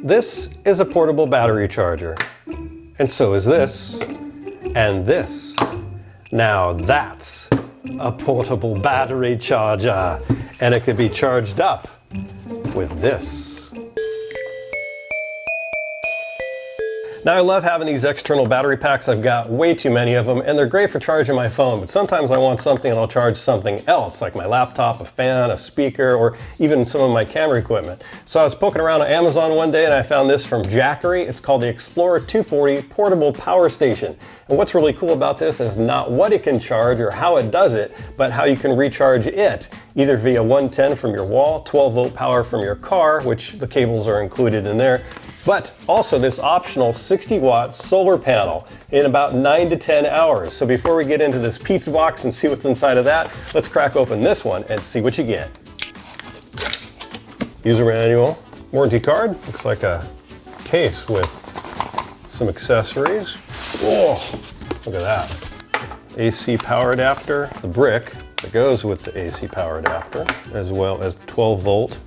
This is a portable battery charger. And so is this. And this. Now that's a portable battery charger. And it can be charged up with this. Now I love having these external battery packs. I've got way too many of them and they're great for charging my phone, but sometimes I want something and I'll charge something else, like my laptop, a fan, a speaker, or even some of my camera equipment. So I was poking around on Amazon one day and I found this from Jackery. It's called the Explorer 240 Portable Power Station. And what's really cool about this is not what it can charge or how it does it, but how you can recharge it, either via 110 from your wall, 12-volt power from your car, which the cables are included in there, but also this optional 60-watt solar panel in about 9 to 10 hours. So before we get into this pizza box and see what's inside of that, let's crack open this one and see what you get. User manual, warranty card, looks like a case with some accessories. Whoa, look at that. AC power adapter, the brick that goes with the AC power adapter, as well as the 12-volt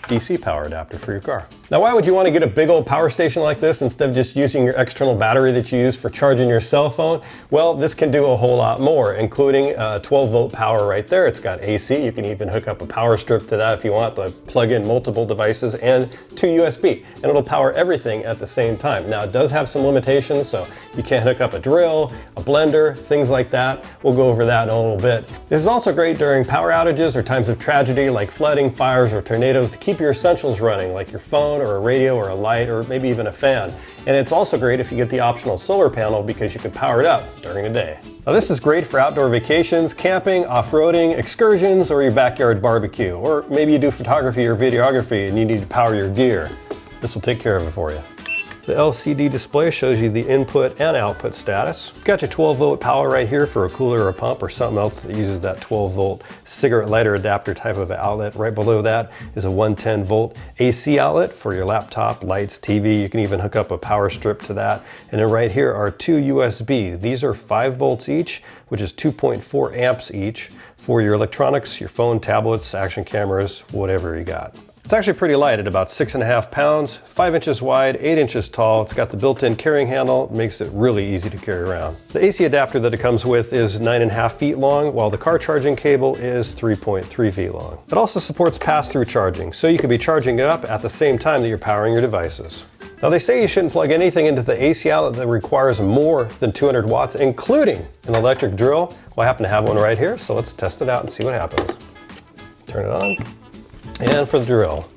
DC power adapter for your car. Now, why would you want to get a big old power station like this instead of just using your external battery that you use for charging your cell phone? Well, this can do a whole lot more, including 12-volt power right there. It's got AC. You can even hook up a power strip to that if you want to plug in multiple devices, and 2 USB, and it'll power everything at the same time. Now, it does have some limitations, so you can't hook up a drill, a blender, things like that. We'll go over that in a little bit. This is also great during power outages or times of tragedy like flooding, fires, or tornadoes to keep your essentials running, like your phone or a radio or a light or maybe even a fan. And it's also great if you get the optional solar panel because you can power it up during the day. Now this is great for outdoor vacations, camping, off-roading, excursions, or your backyard barbecue. Or maybe you do photography or videography and you need to power your gear. This will take care of it for you. The LCD display shows you the input and output status. You've got your 12-volt power right here for a cooler or a pump or something else that uses that 12-volt cigarette lighter adapter type of outlet. Right below that is a 110-volt AC outlet for your laptop, lights, TV. You can even hook up a power strip to that. And then right here are 2 USB. These are 5 volts each, which is 2.4 amps each for your electronics, your phone, tablets, action cameras, whatever you got. It's actually pretty light at about 6.5 pounds, 5 inches wide, 8 inches tall. It's got the built-in carrying handle, makes it really easy to carry around. The AC adapter that it comes with is 9.5 feet long, while the car charging cable is 3.3 feet long. It also supports pass-through charging, so you can be charging it up at the same time that you're powering your devices. Now they say you shouldn't plug anything into the AC outlet that requires more than 200 watts, including an electric drill. Well, I happen to have one right here, so let's test it out and see what happens. Turn it on. And for the drill.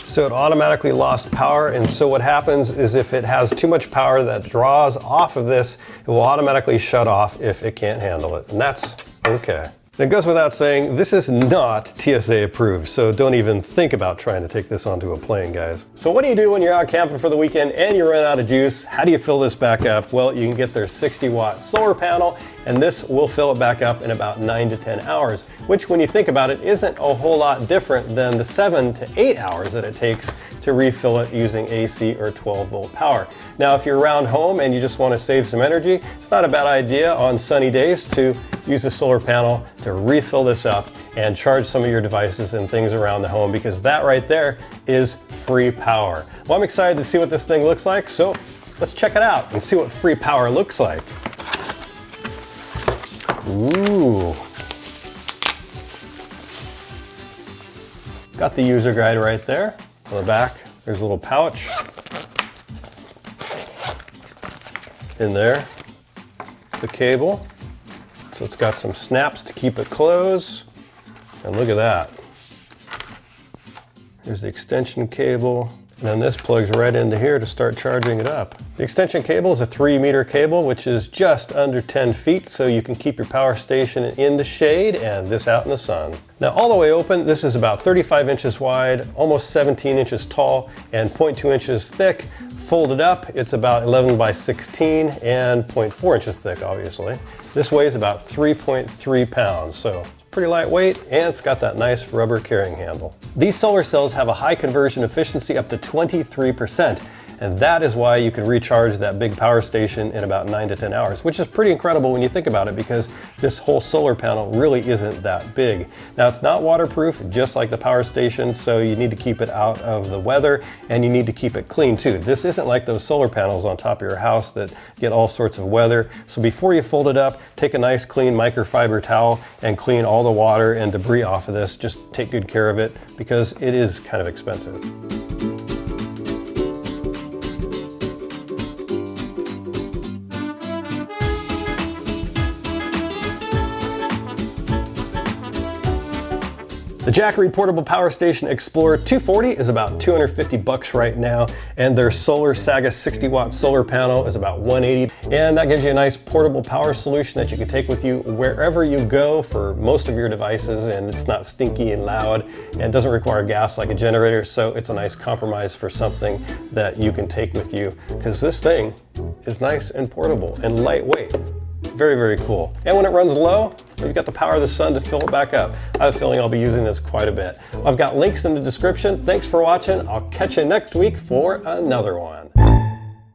So it automatically lost power, and so what happens is if it has too much power that draws off of this, it will automatically shut off if it can't handle it, and that's okay. It goes without saying, this is not TSA approved, so don't even think about trying to take this onto a plane, guys. So what do you do when you're out camping for the weekend and you run out of juice? How do you fill this back up? Well, you can get their 60-watt solar panel, and this will fill it back up in about 9 to 10 hours, which when you think about it, isn't a whole lot different than the 7 to 8 hours that it takes to refill it using AC or 12-volt power. Now, if you're around home and you just want to save some energy, it's not a bad idea on sunny days to use the solar panel to refill this up and charge some of your devices and things around the home, because that right there is free power. Well, I'm excited to see what this thing looks like, so let's check it out and see what free power looks like. Ooh. Got the user guide right there. On the back, there's a little pouch. In there, it's the cable. So it's got some snaps to keep it closed. And look at that. Here's the extension cable. And then this plugs right into here to start charging it up. The extension cable is a 3-meter cable, which is just under 10 feet, so you can keep your power station in the shade and this out in the sun. Now, all the way open, this is about 35 inches wide, almost 17 inches tall, and 0.2 inches thick. Folded up, it's about 11 by 16 and 0.4 inches thick, obviously. This weighs about 3.3 pounds, so pretty lightweight, and it's got that nice rubber carrying handle. These solar cells have a high conversion efficiency up to 23%, and that is why you can recharge that big power station in about 9 to 10 hours, which is pretty incredible when you think about it, because this whole solar panel really isn't that big. Now, it's not waterproof, just like the power station, so you need to keep it out of the weather, and you need to keep it clean too. This isn't like those solar panels on top of your house that get all sorts of weather. So before you fold it up, take a nice clean microfiber towel and clean all the water and debris off of this. Just take good care of it, because it is kind of expensive. The Jackery Portable Power Station Explorer 240 is about 250 bucks right now, and their SolarSaga 60 watt solar panel is about 180, and that gives you a nice portable power solution that you can take with you wherever you go for most of your devices, and it's not stinky and loud and doesn't require gas like a generator, so it's a nice compromise for something that you can take with you, because this thing is nice and portable and lightweight. Very, very cool. And when it runs low, you've got the power of the sun to fill it back up. I have a feeling I'll be using this quite a bit. I've got links in the description. Thanks for watching. I'll catch you next week for another one.